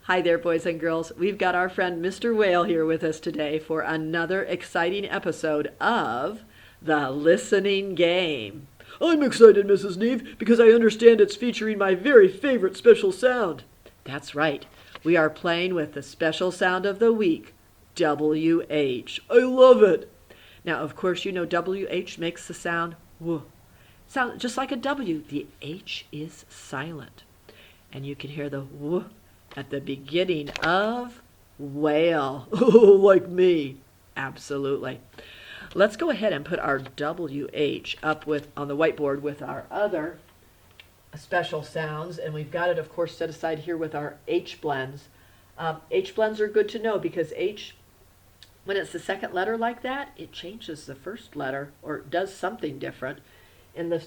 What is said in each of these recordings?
Hi there, boys and girls. We've got our friend Mr. Whale here with us today for another exciting episode of The Listening Game. I'm excited, Mrs. Neve, because I understand it's featuring my very favorite special sound. That's right. We are playing with the special sound of the week, WH. I love it. Now, of course, you know WH makes the sound W. Sound just like a W. The H is silent. And you can hear the W at the beginning of whale. Oh, like me. Absolutely. Let's go ahead and put our WH up on the whiteboard with our other special sounds. And we've got it, of course, set aside here with our H blends. H blends are good to know because H, when it's the second letter like that, it changes the first letter or does something different. In the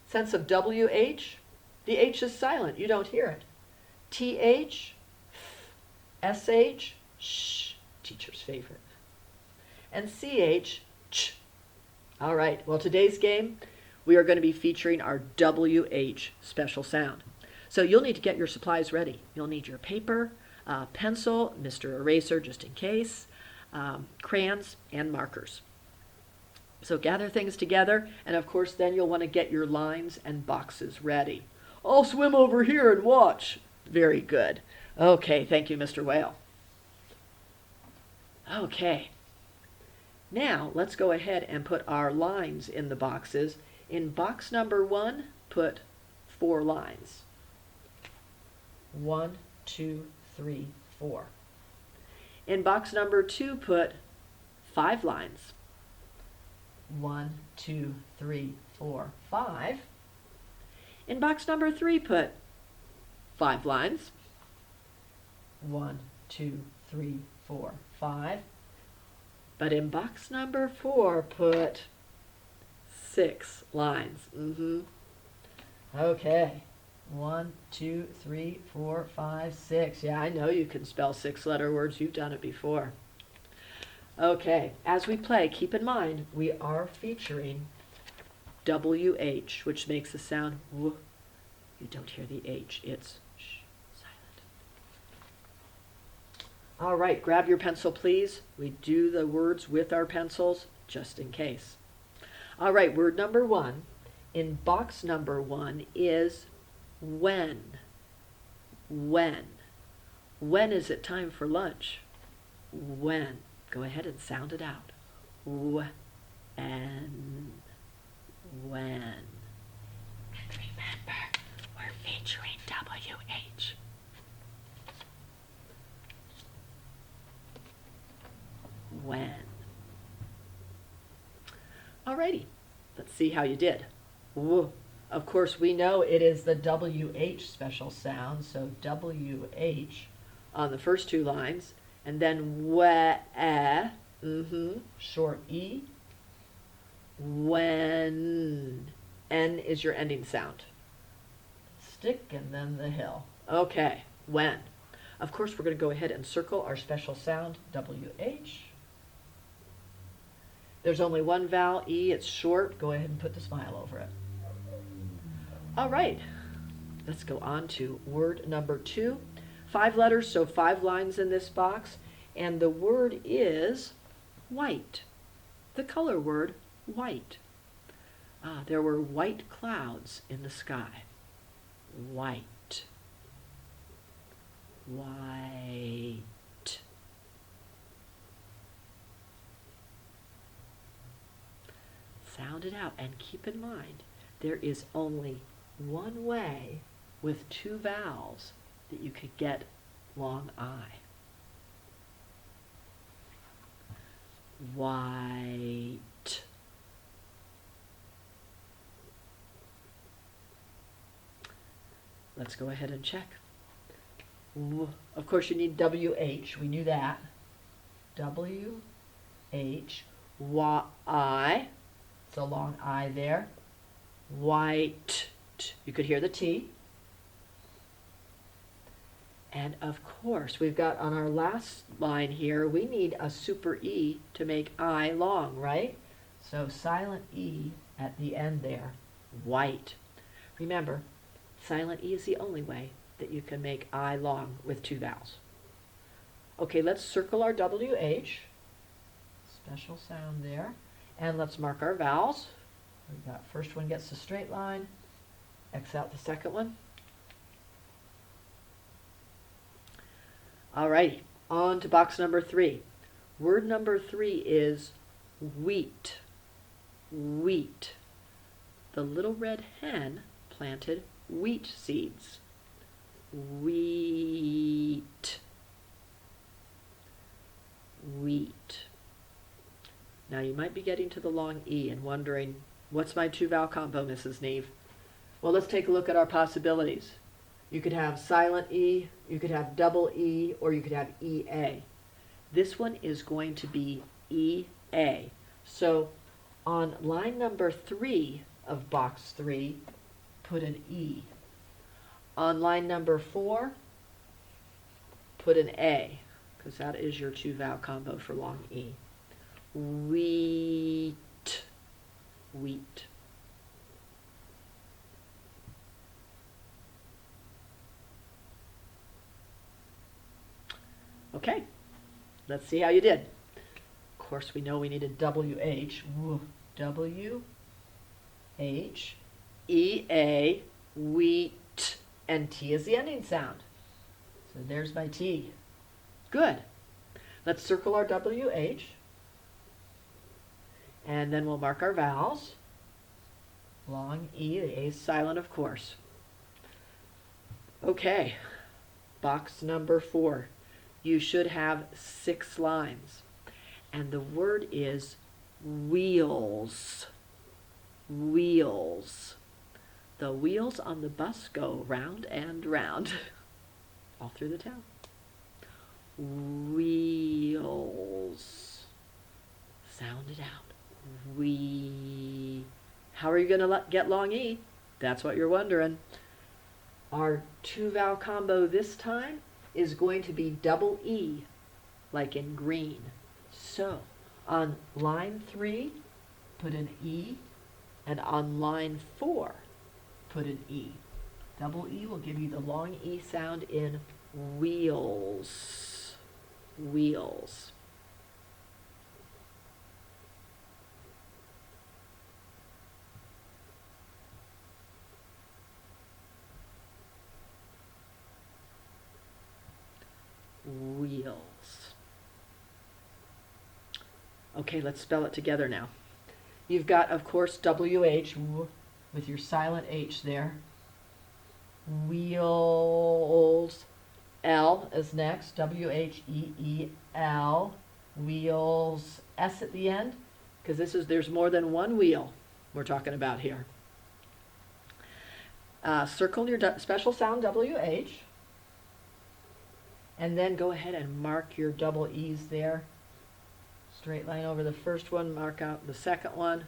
sense of WH, the H is silent. You don't hear it. TH, SH, sh, teacher's favorite. And CH, ch. All right, well, today's game, we are going to be featuring our WH special sound. So you'll need to get your supplies ready. You'll need your paper, pencil, Mr. Eraser just in case, crayons, and markers. So gather things together, and of course then you'll want to get your lines and boxes ready. I'll swim over here and watch. Very good. Okay, thank you, Mr. Whale. Okay. Now, let's go ahead and put our lines in the boxes. In box number 1, put 4 lines. 1, 2, 3, 4. In box number 2, put 5 lines. 1, 2, 3, 4, 5. In box number 3, put 5 lines. 1, 2, 3, 4, 5. But in box number 4, put 6 lines. Okay. 1, 2, 3, 4, 5, 6. Yeah, I know you can spell 6-letter words. You've done it before. Okay, as we play, keep in mind, we are featuring WH, which makes the sound W. You don't hear the H. It's sh, silent. All right, grab your pencil, please. We do the words with our pencils, just in case. All right, word number 1 in box number 1 is when. When. When is it time for lunch? When. Go ahead and sound it out. When. When. And remember, we're featuring WH. When. Alrighty, let's see how you did. W. Of course, we know it is the WH special sound, so WH on the first 2 lines, and then short E. When. N is your ending sound. Stick and then the hill. Okay, when. Of course, we're going to go ahead and circle our special sound, WH. There's only one vowel, E, it's short. Go ahead and put the smile over it. All right, let's go on to word number 2. 5 letters, so 5 lines in this box. And the word is white. The color word, white. There were white clouds in the sky. White. White. Sound it out and keep in mind there is only one way with 2 vowels that you could get long I. White. Let's go ahead and check. Of course, you need WH. We knew that. WH. Y. It's a long I there. White. You could hear the T. And of course, we've got on our last line here, we need a super E to make I long, right? So silent E at the end there, white. Remember, silent E is the only way that you can make I long with 2 vowels. Okay, let's circle our WH. Special sound there. And let's mark our vowels. We've got first one gets the straight line. X out the second one. Alrighty, on to box number 3. Word number 3 is wheat. Wheat. The little red hen planted wheat seeds. Wheat. Wheat. Now you might be getting to the long E and wondering, what's my 2-vowel combo, Mrs. Neve? Well, let's take a look at our possibilities. You could have silent E, you could have double E, or you could have EA. This one is going to be EA. So on line number 3 of box 3, put an E. On line number 4, put an A, because that is your 2-vowel combo for long E. Wheat. Wheat. Okay, let's see how you did. Of course, we know we needed WH. W-H, E-A, wheat, and T is the ending sound. So there's my T. Good. Let's circle our WH. And then we'll mark our vowels. Long E, the A is silent, of course. Okay, box number 4. You should have 6 lines. And the word is wheels. Wheels. The wheels on the bus go round and round all through the town. Wheels. Sound it out. How are you going to get long E? That's what you're wondering. Our 2-vowel combo this time is going to be double E, like in green. So on line 3, put an E, and on line 4, put an E. Double E will give you the long E sound in wheels. Wheels. Wheels. Okay, let's spell it together now. You've got, of course, WH with your silent H there. Wheels. L is next. W-H-E-E-L. Wheels. S at the end, because there's more than one wheel we're talking about here. Circle your special sound WH. And then go ahead and mark your double E's there. Straight line over the first one, mark out the second one.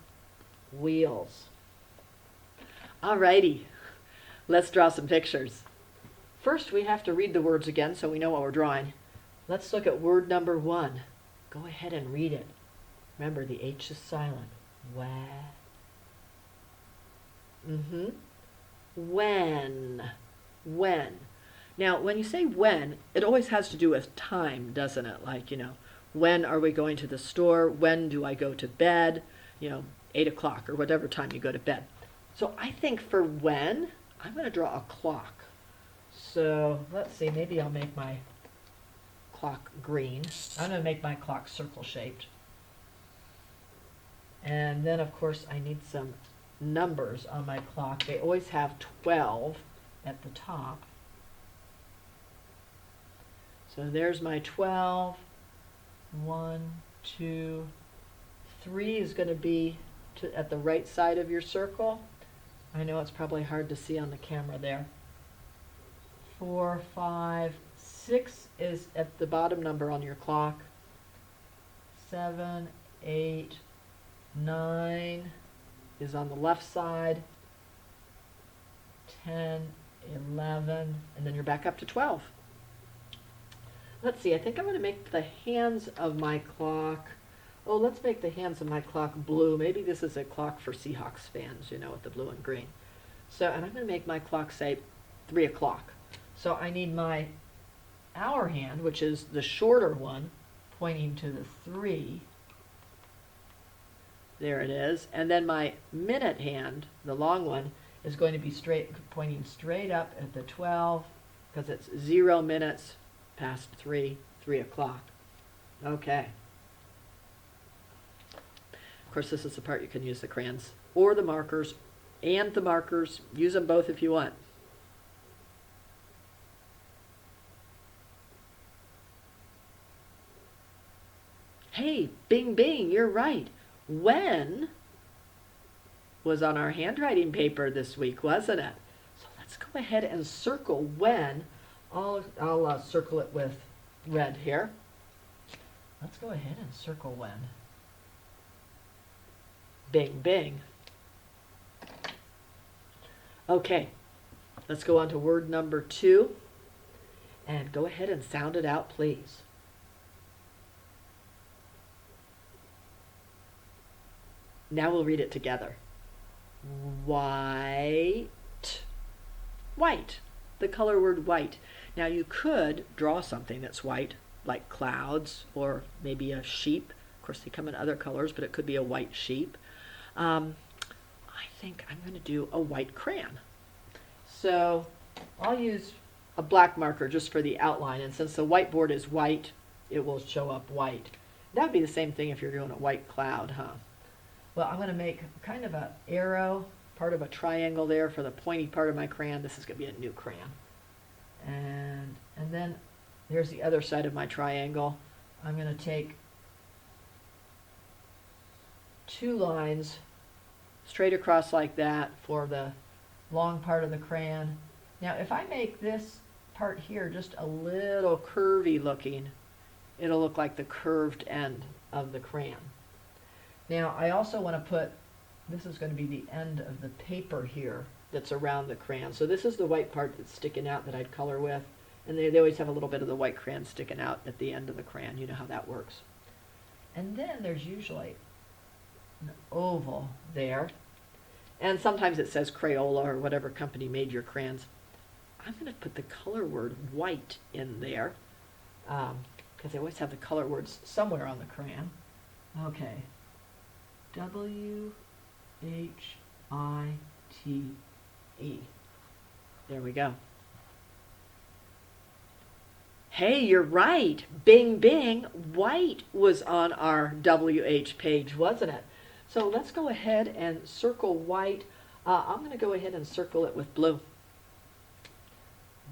Wheels. Alrighty, let's draw some pictures. First, we have to read the words again so we know what we're drawing. Let's look at word number 1. Go ahead and read it. Remember, the H is silent. When. When. Now, when you say when, it always has to do with time, doesn't it? Like, when are we going to the store? When do I go to bed? 8 o'clock or whatever time you go to bed. So I think for when, I'm going to draw a clock. So let's see, maybe I'll make my clock green. I'm going to make my clock circle shaped. And then, of course, I need some numbers on my clock. They always have 12 at the top. So there's my 12. 1, 2, 3 is going to be at the right side of your circle. I know it's probably hard to see on the camera there. 4, 5, 6 is at the bottom number on your clock. 7, 8, 9 is on the left side. 10, 11, and then you're back up to 12. Let's see, I think I'm going to make the hands of my clock, let's make the hands of my clock blue. Maybe this is a clock for Seahawks fans, with the blue and green. So, and I'm going to make my clock say 3 o'clock. So I need my hour hand, which is the shorter one, pointing to the 3. There it is. And then my minute hand, the long one, is going to be pointing straight up at the 12, because it's 0 minutes past 3 o'clock. Okay. Of course, this is the part you can use the crayons or the markers and the markers. Use them both if you want. Hey, Bing Bing, you're right. When was on our handwriting paper this week, wasn't it? So let's go ahead and circle when. I'll circle it with red here. Let's go ahead and circle when. Bing, bing. Okay, let's go on to word number 2. And go ahead and sound it out, please. Now we'll read it together. White. White. The color word white. Now you could draw something that's white, like clouds or maybe a sheep. Of course, they come in other colors, but it could be a white sheep. I think I'm going to do a white crayon. So I'll use a black marker just for the outline, and since the whiteboard is white, it will show up white. That would be the same thing if you're doing a white cloud, huh? Well, I'm going to make kind of an arrow, part of a triangle there for the pointy part of my crayon. This is going to be a new crayon. And then there's the other side of my triangle. I'm going to take 2 lines straight across like that for the long part of the crayon. Now, if I make this part here just a little curvy looking, it'll look like the curved end of the crayon. Now, I also want to put, this is going to be the end of the paper here that's around the crayon. So this is the white part that's sticking out that I'd color with. And they always have a little bit of the white crayon sticking out at the end of the crayon. You know how that works. And then there's usually an oval there. And sometimes it says Crayola or whatever company made your crayons. I'm going to put the color word white in there, because they always have the color words somewhere on the crayon. Okay. W-H-I-T-E. There we go. Hey, you're right. Bing, bing. White was on our WH page, wasn't it? So let's go ahead and circle white. I'm going to go ahead and circle it with blue.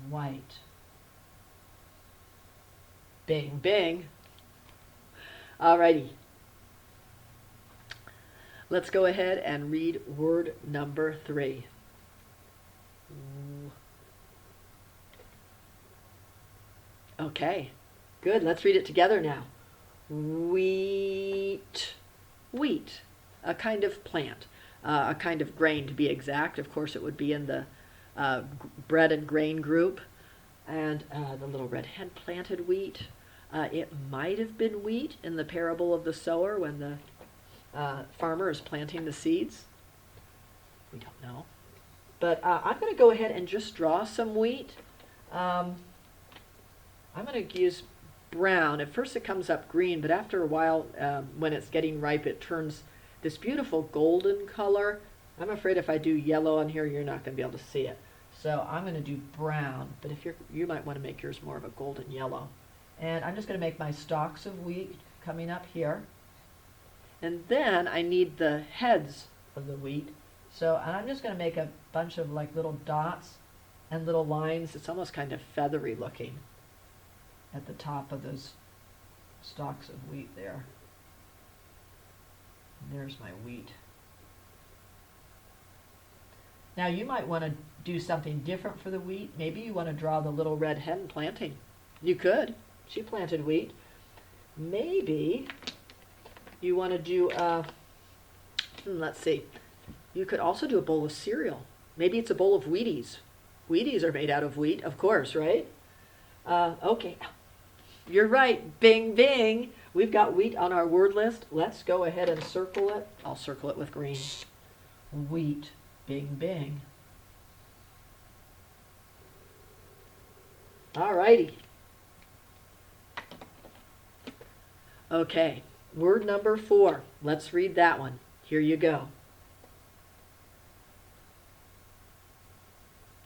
White. Bing, bing. Alrighty. Let's go ahead and read word number 3. Okay, good. Let's read it together now. Wheat. Wheat, a kind of plant, a kind of grain to be exact. Of course, it would be in the bread and grain group. And the little red hen planted wheat. It might have been wheat in the parable of the sower when the farmer is planting the seeds. We don't know. But I'm going to go ahead and just draw some wheat. I'm going to use brown. At first it comes up green, but after a while, when it's getting ripe, it turns this beautiful golden color. I'm afraid if I do yellow on here, you're not going to be able to see it. So I'm going to do brown, but if you might want to make yours more of a golden yellow. And I'm just going to make my stalks of wheat coming up here. And then I need the heads of the wheat. So, and I'm just going to make a bunch of like little dots and little lines. It's almost kind of feathery looking at the top of those stalks of wheat there. And there's my wheat. Now you might want to do something different for the wheat. Maybe you want to draw the little red hen planting. You could. She planted wheat. Maybe you want to do, let's see. You could also do a bowl of cereal. Maybe it's a bowl of Wheaties. Wheaties are made out of wheat, of course, right? Okay. You're right. Bing, bing. We've got wheat on our word list. Let's go ahead and circle it. I'll circle it with green. Wheat. Bing, bing. All righty. Okay, word number 4. Let's read that one. Here you go.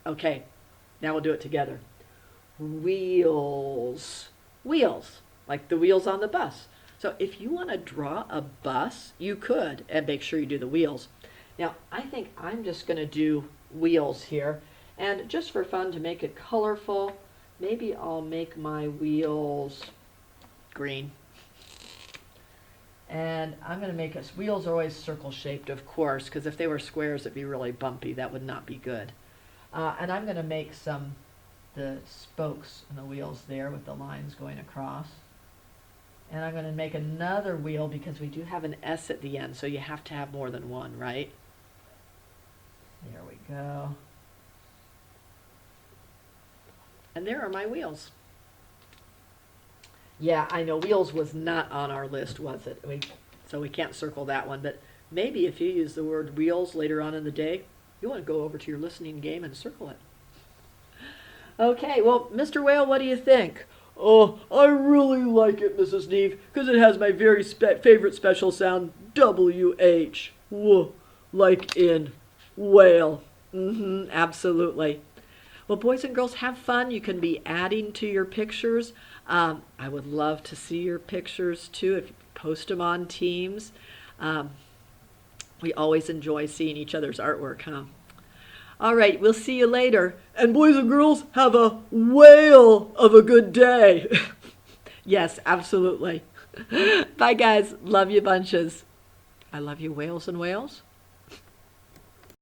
Okay, now we'll do it together. Wheels. Wheels, like the wheels on the bus. So if you want to draw a bus, you could, and make sure you do the wheels. Now, I think I'm just going to do wheels here. And just for fun, to make it colorful, maybe I'll make my wheels green. And I'm going to make us, wheels are always circle shaped, of course, because if they were squares, it'd be really bumpy. That would not be good. And I'm going to make the spokes and the wheels there with the lines going across. And I'm going to make another wheel because we do have an S at the end, so you have to have more than one, right? There we go. And there are my wheels. Yeah, I know wheels was not on our list, was it? So we can't circle that one, but maybe if you use the word wheels later on in the day, you want to go over to your listening game and circle it. Okay, well, Mr. Whale, what do you think? Oh, I really like it, Mrs. Neve, because it has my very favorite special sound, W-H. Whoa, like in whale. Absolutely. Well, boys and girls, have fun. You can be adding to your pictures. I would love to see your pictures, too, if you post them on Teams. We always enjoy seeing each other's artwork, huh? All right, we'll see you later. And boys and girls, have a whale of a good day. Yes, absolutely. Bye, guys. Love you bunches. I love you, whales and whales.